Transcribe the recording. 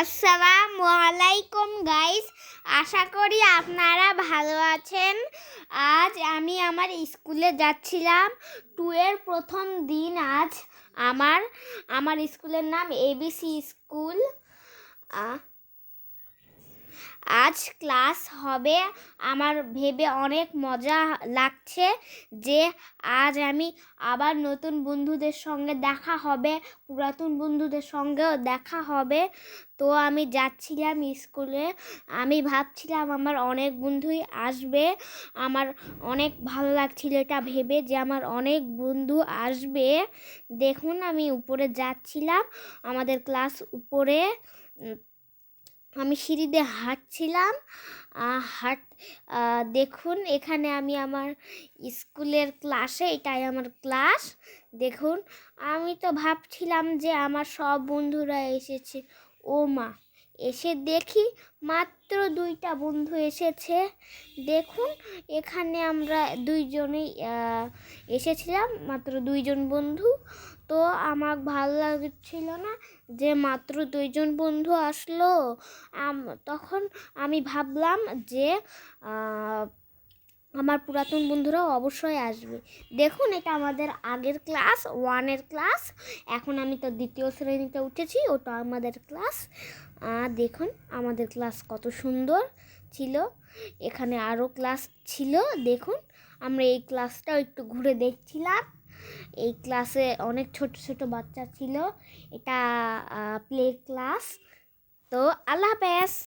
আসসালামু আলাইকুম গাইস, আশা করি আপনারা ভালো আছেন। আজ আমি আমার স্কুলে যাচ্ছিলাম। 2 এর প্রথম দিন আজ। আমার স্কুলের নাম এবিসি স্কুল। আজ ক্লাস হবে। আমার ভেবে অনেক মজা লাগছে যে আজ আমি আবার নতুন বন্ধুদের সঙ্গে দেখা হবে, পুরাতন বন্ধুদের সঙ্গেও দেখা হবে। তো আমি যাচ্ছিলাম স্কুলে। আমি ভাবছিলাম আমার অনেক বন্ধুই আসবে। আমার অনেক ভালো লাগছিল এটা ভেবে যে আমার অনেক বন্ধু আসবে। দেখুন আমি উপরে যাচ্ছিলাম, আমাদের ক্লাস উপরে। আমি সিঁড়ি দিয়ে হাঁটছিলাম। দেখুন এখানে আমি আমার স্কুলের ক্লাসে, এটাই আমার ক্লাস। দেখুন আমি তো ভাবছিলাম যে আমার সব বন্ধুরা এসেছে। ও মা, এসে দেখি মাত্র 2টা বন্ধু এসেছে। দেখুন এখানে আমরা 2জনেই এসেছিলাম, মাত্র 2জন বন্ধু। তো আমার ভালো লাগছিল না যে মাত্র 2জন বন্ধু আসলো। তখন আমি ভাবলাম যে আমার পুরাতন বন্ধুরাও অবশ্যই আসবে। দেখুন এটা আমাদের আগের ক্লাস 1-এর ক্লাস। এখন আমি তো 2য় শ্রেণীতে উঠেছি, ওটা আমাদের ক্লাস। দেখুন আমাদের ক্লাস কত সুন্দর ছিল। এখানে আরও ক্লাস ছিল। দেখুন আমরা এই ক্লাসটাও একটু ঘুরে দেখছিলাম। এই ক্লাসে অনেক ছোট ছোট বাচ্চা ছিল। এটা প্লে ক্লাস। তো আল্লাহ হাফেজ।